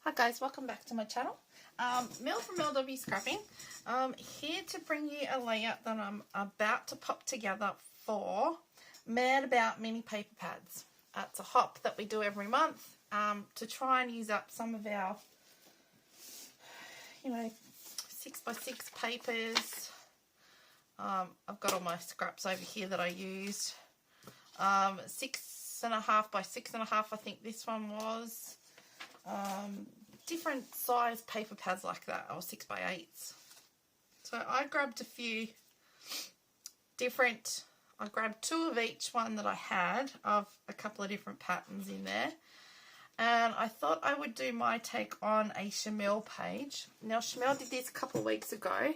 Hi guys, welcome back to my channel. Mel from LW Scrapping. Here to bring you a layout that I'm about to pop together for Mad About mini paper pads. It's a hop that we do every month to try and use up some of our, 6x6 papers. I've got all my scraps over here that I used. 6.5 by 6.5, I think this one was. Different size paper pads like that, or 6x8s. So I grabbed a few different, I grabbed two of each one that I had of a couple of different patterns in there. And I thought I would do my take on a Shimelle page. Now Shimelle did this a couple of weeks ago.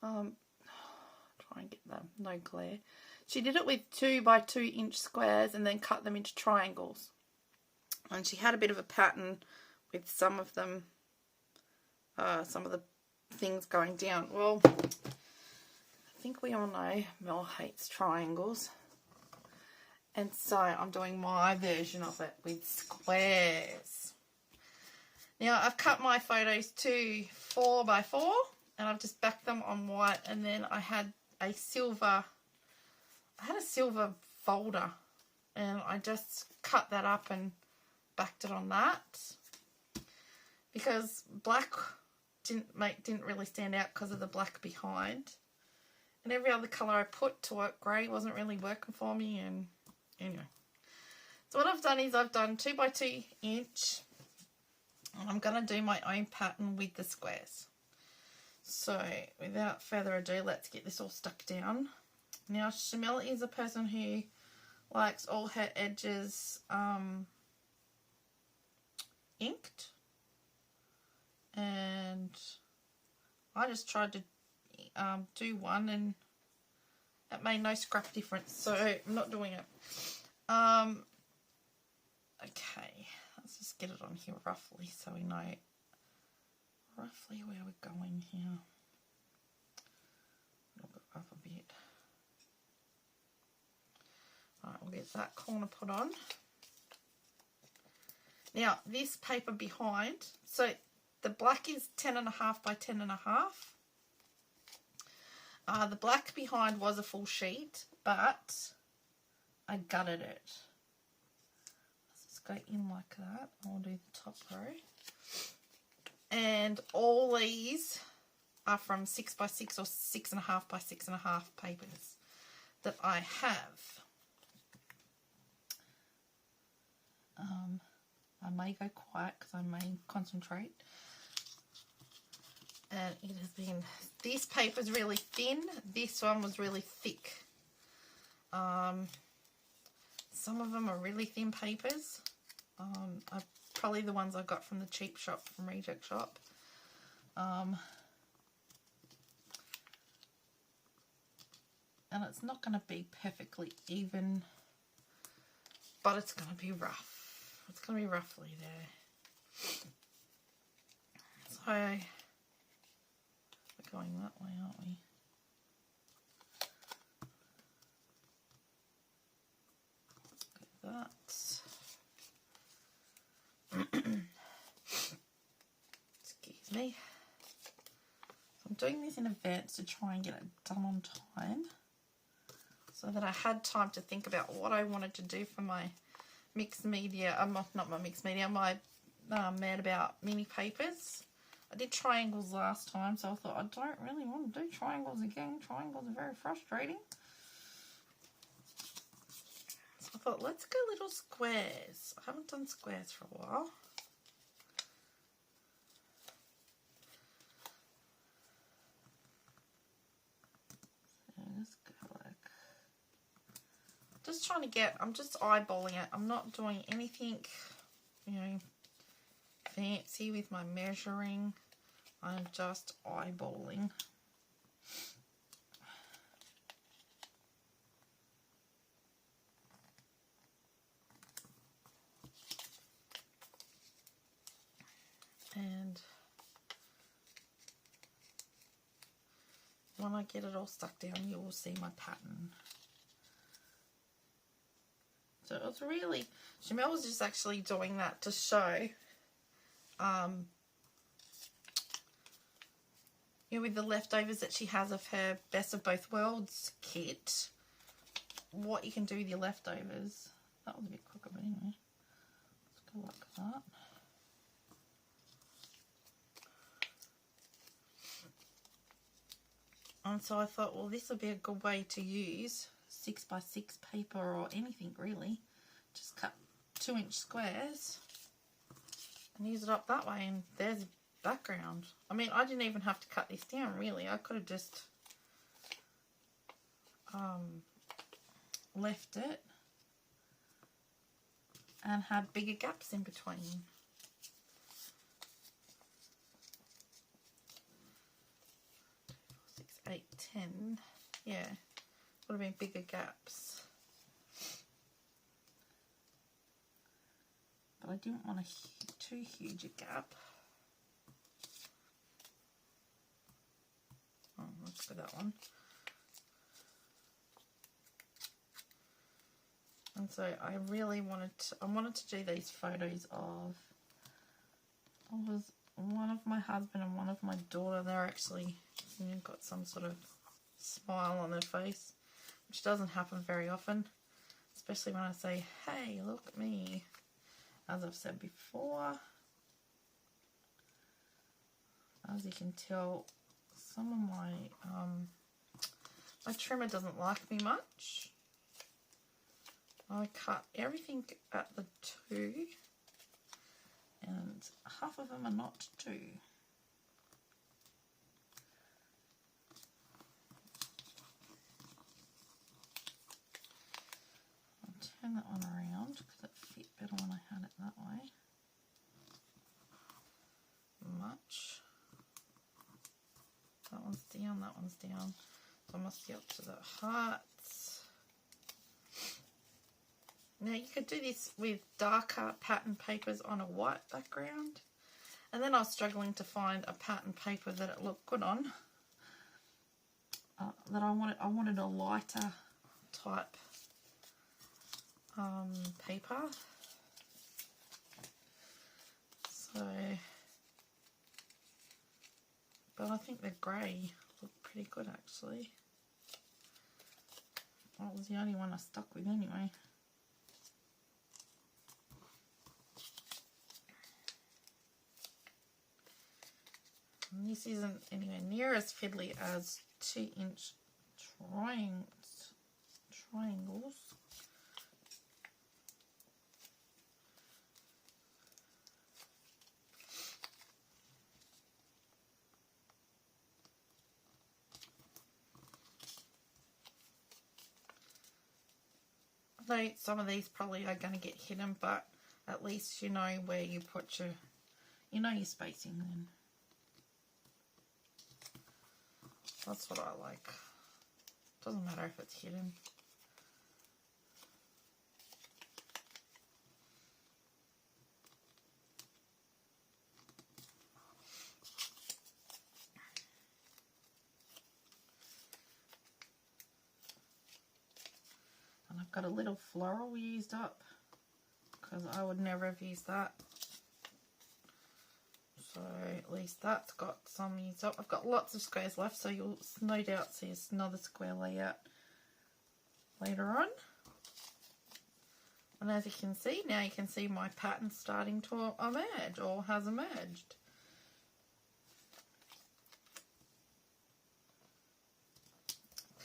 Try and get them, no glare. She did it with 2 by 2 inch squares and then cut them into triangles. And she had a bit of a pattern with some of them, some of the things going down. Well, I think we all know Mel hates triangles. And so I'm doing my version of it with squares. Now I've cut my photos to 4 by 4 and I've just backed them on white, and then I had a silver folder and I just cut that up and backed it on that, because black didn't really stand out because of the black behind, and every other colour I put to work, grey, wasn't really working for me. And anyway, so what I've done is I've done 2 by 2 inch, and I'm going to do my own pattern with the squares. So without further ado, let's get this all stuck down. Now Shimelle is a person who likes all her edges inked, and I just tried to do one, and it made no scrap difference, so I'm not doing it. Okay, let's just get it on here roughly so we know roughly where we're going here. A little bit up a bit. Alright, we'll get that corner put on. Now, this paper behind, so the black is 10.5 by 10.5. The black behind was a full sheet, but I gutted it. Let's just go in like that. I'll do the top row. And all these are from 6x6 or 6.5 by 6.5 papers that I have. I may go quiet because I may concentrate. And it has been, this paper's really thin, this one was really thick. Some of them are really thin papers. Probably the ones I got from the cheap shop, from Reject Shop. And it's not going to be perfectly even, but it's going to be rough. It's going to be roughly there. So, we're going that way, aren't we? That. Excuse me. So I'm doing this in advance to try and get it done on time, so that I had time to think about what I wanted to do for my mixed media, not my mixed media, my Mad About mini papers. I did triangles last time, so I thought I don't really want to do triangles again. Triangles are very frustrating. So I thought, let's go little squares. I haven't done squares for a while. So let's go like, just trying to get, I'm just eyeballing it. I'm not doing anything, fancy with my measuring. I'm just eyeballing. And when I get it all stuck down, you will see my pattern. So it was really, Shimelle was just actually doing that to show with the leftovers that she has of her Best of Both Worlds kit, what you can do with your leftovers. That was a bit quicker, but anyway. Let's go like that. And so I thought, well, this would be a good way to use 6x6 paper or anything really. Just cut 2-inch squares and use it up that way, and there's a background. I mean, I didn't even have to cut this down really. I could have just left it and had bigger gaps in between. 6, 8, 10. Yeah, would have been bigger gaps. But I didn't want too huge a gap. Oh, let's go that one. And so I really wanted to do these photos of one of my husband and one of my daughter. They're actually, got some sort of smile on their face, which doesn't happen very often, especially when I say, hey, look at me. As I've said before, as you can tell, some of my trimmer doesn't like me much. I cut everything at the 2, and half of them are not 2. I'll turn that one around because it fit better when I had it that way. Much. That one's down, that one's down. So I must get up to the hearts. Now you could do this with darker pattern papers on a white background. And then I was struggling to find a pattern paper that it looked good on. That I wanted a lighter type paper. So, but I think the grey looked pretty good actually. That was the only one I stuck with anyway. And this isn't anywhere near as fiddly as 2-inch triangles. Although some of these probably are going to get hidden, but at least you know where you put your, your spacing then. That's what I like. Doesn't matter if it's hidden. And I've got a little floral used up because I would never have used that. So at least that's got some used up. I've got lots of squares left, so you'll no doubt see another square layout later on. And as you can see, now you can see my pattern starting to emerge, or has emerged.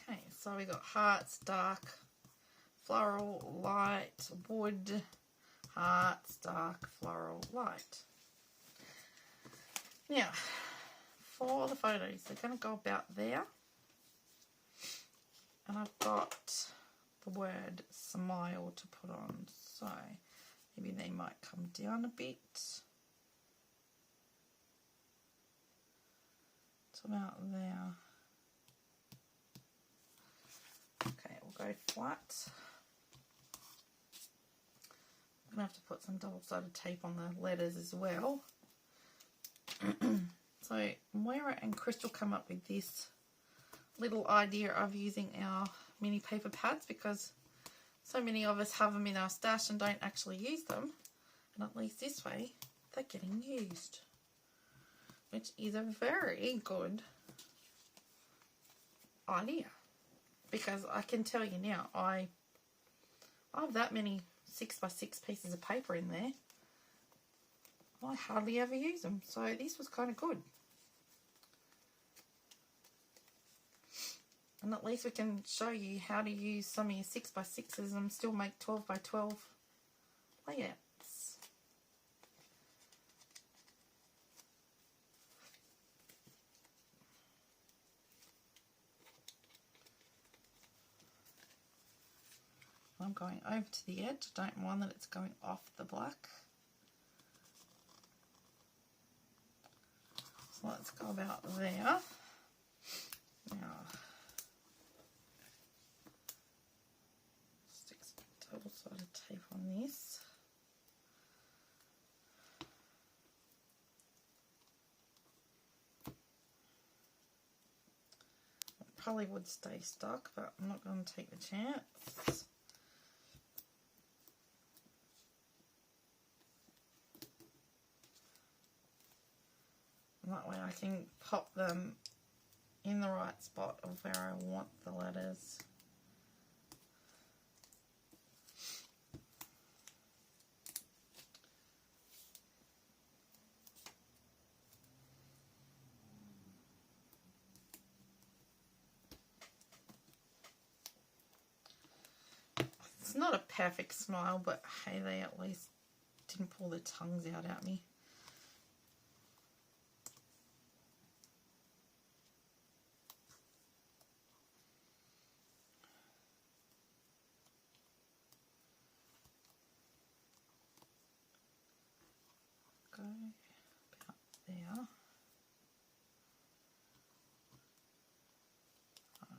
Okay, so we got hearts, dark, floral, light, wood, hearts, dark, floral, light. Now, for the photos, they're going to go about there. And I've got the word smile to put on, so maybe they might come down a bit. To about there. Okay, we'll go flat. I'm going to have to put some double-sided tape on the letters as well. So Moira and Crystal come up with this little idea of using our mini paper pads because so many of us have them in our stash and don't actually use them. And at least this way they're getting used, which is a very good idea, because I can tell you now, I have that many 6x6 pieces of paper in there. I hardly ever use them, so this was kind of good. And at least we can show you how to use some of your 6x6s and still make 12x12 layouts. I'm going over to the edge. Don't mind that it's going off the black. So let's go about there. Now, stick some double-sided tape on this. It probably would stay stuck, but I'm not going to take the chance. That way I can pop them in the right spot of where I want the letters. It's not a perfect smile, but hey, they at least didn't pull their tongues out at me. Go about there. Right.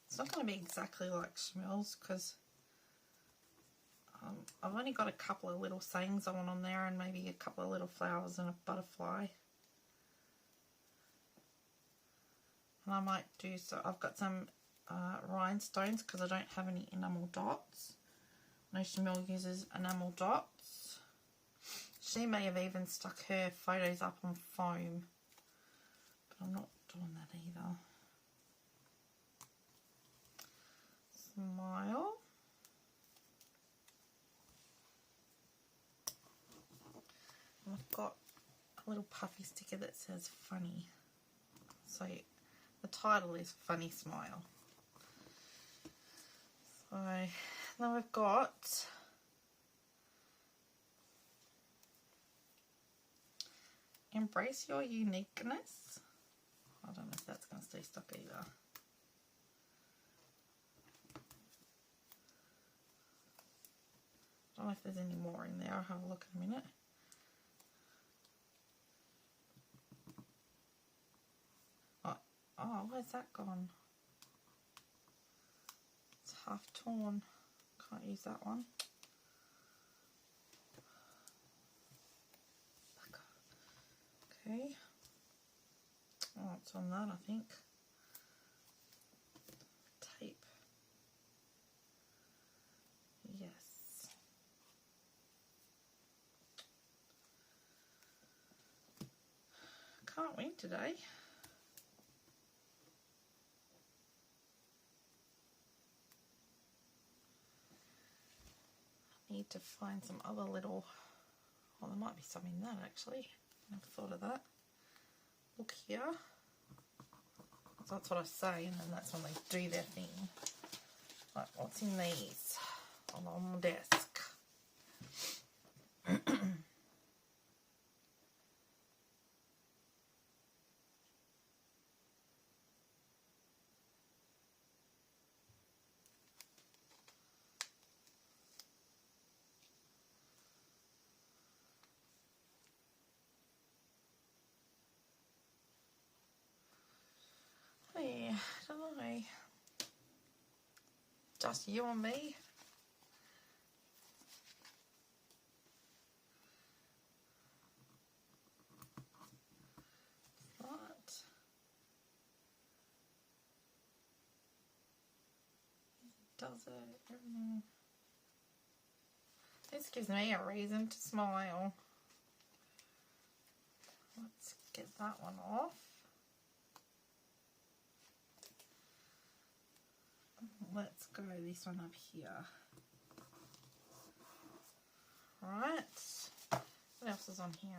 It's not going to be exactly like Shimelle's because I've only got a couple of little sayings I want on there and maybe a couple of little flowers and a butterfly. And I might do so. I've got some rhinestones because I don't have any enamel dots. I know Shimelle uses enamel dots. She may have even stuck her photos up on foam, but I'm not doing that either. Smile. And I've got a little puffy sticker that says funny. So the title is Funny Smile. So now we've got Embrace Your Uniqueness. I don't know if that's going to stay stuck either. I don't know if there's any more in there. I'll have a look in a minute. Oh, where's that gone? It's half torn. Can't use that one. Okay. Oh, it's on that, I think. Tape. Yes. Can't win today. Need to find some other little, well, there might be some in that actually. I never thought of that. Look here. So that's what I say, and then that's when they do their thing. Like, what's in these? On my desk. I don't know. Just you and me. does it. Everything. This gives me a reason to smile. Let's get that one off. Let's go this one up here. Right. What else is on here?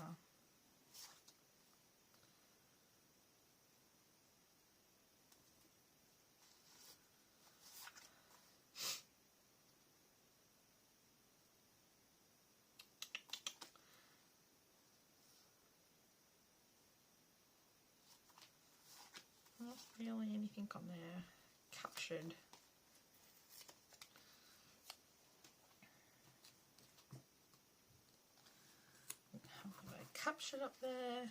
Not really anything on there captured. Have it captured up there.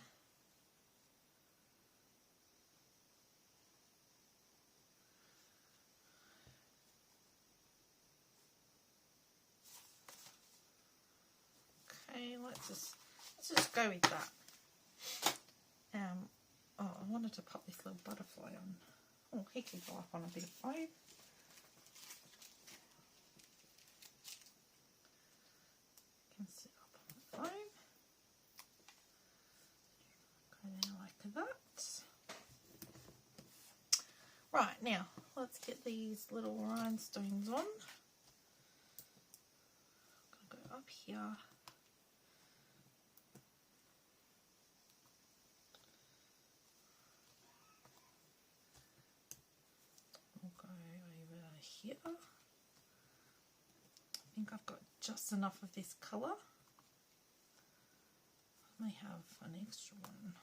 Okay, let's just go with that. Oh, I wanted to pop this little butterfly on. Oh, he could go up on a bit of foam. Can sit up on the foam. Go there like that. Right, now let's get these little rhinestones on. I'm going to go up here. Here. I think I've got just enough of this colour. I may have an extra one.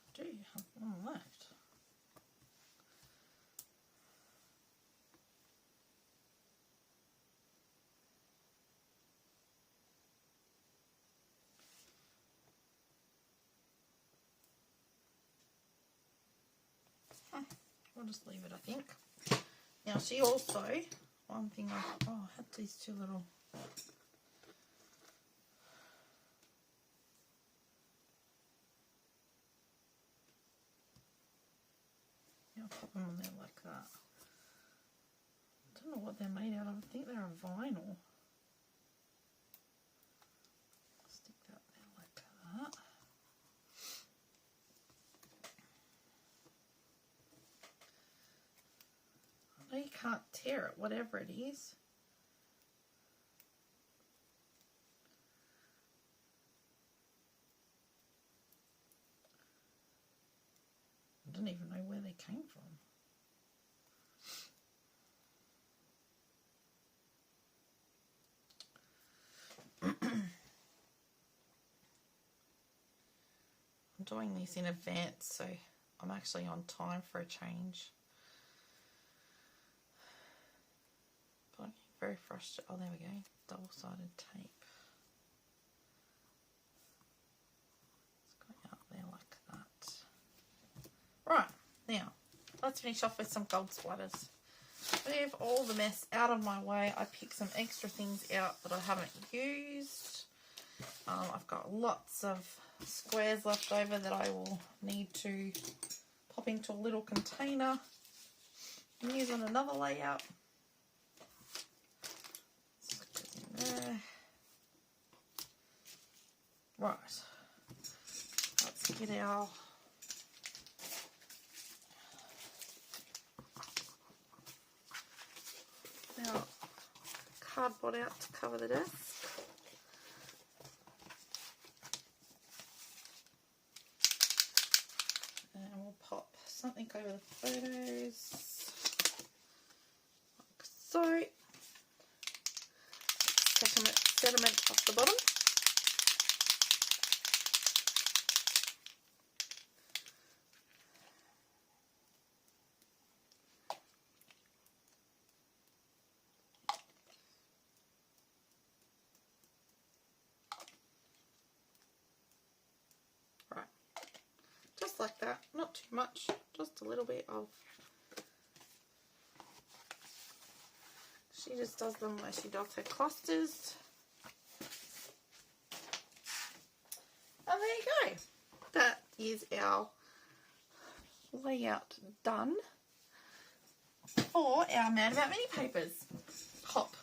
I do have one left. I'll just leave it, I think. Now she also, one thing I had these two little, I'll pop them on there like that. I don't know what they're made out of. I think they're a vinyl. Stick that there like that. I know you can't tear it, whatever it is. I don't even know where they came from. I'm doing this in advance, so I'm actually on time for a change. But I'm very frustrated. Oh, there we go. Double-sided tape. It's going out there like that. Right, now, let's finish off with some gold splatters. Move all the mess out of my way. I picked some extra things out that I haven't used. I've got lots of squares left over that I will need to pop into a little container and use on another layout. There. Right, let's get our cardboard out to cover the desk. And we'll pop something over the photos, like so. Sediment off the bottom. Right, just like that, not too much, just a little bit of. She just does them where she does her clusters. And there you go. That is our layout done for our Mad About Mini Papers hop.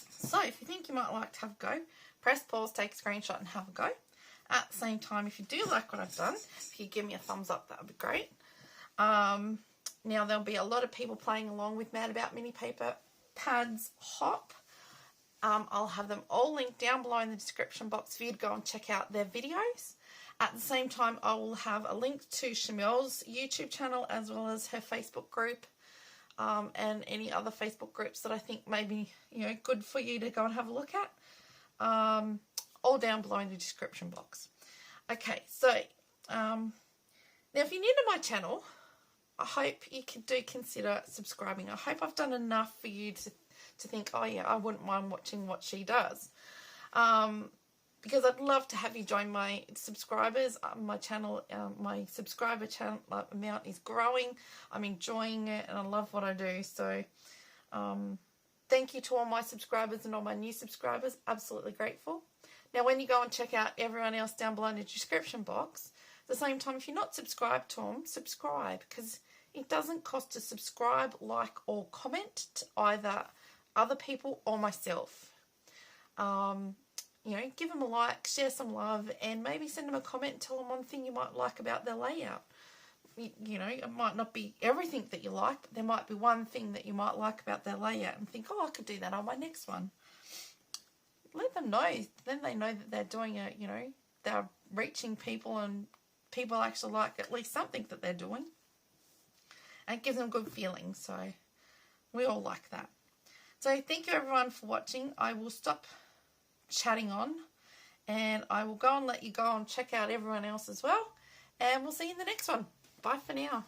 So if you think you might like to have a go, press pause, take a screenshot and have a go. At the same time, if you do like what I've done, if you give me a thumbs up, that would be great. Now there'll be a lot of people playing along with Mad About Mini Paper Pads hop. I'll have them all linked down below in the description box for you to go and check out their videos. At the same time, I will have a link to Shimelle's YouTube channel as well as her Facebook group, and any other Facebook groups that I think may be, good for you to go and have a look at. All down below in the description box. Okay, so now if you're new to my channel, I hope you do consider subscribing. I hope I've done enough for you to think, oh yeah, I wouldn't mind watching what she does. Because I'd love to have you join my subscribers. My channel, my subscriber channel amount is growing. I'm enjoying it and I love what I do. So thank you to all my subscribers and all my new subscribers. Absolutely grateful. Now when you go and check out everyone else down below in the description box, at the same time, if you're not subscribed to them, subscribe, because it doesn't cost to subscribe, like or comment to either other people or myself. Give them a like, share some love, and maybe send them a comment and tell them one thing you might like about their layout. It might not be everything that you like, but there might be one thing that you might like about their layout and think, oh, I could do that on my next one. Let them know. Then they know that they're doing it, they're reaching people and people actually like at least something that they're doing. And it gives them good feelings, so we all like that. So thank you everyone for watching. I will stop chatting on and I will go and let you go and check out everyone else as well, and we'll see you in the next one. Bye for now.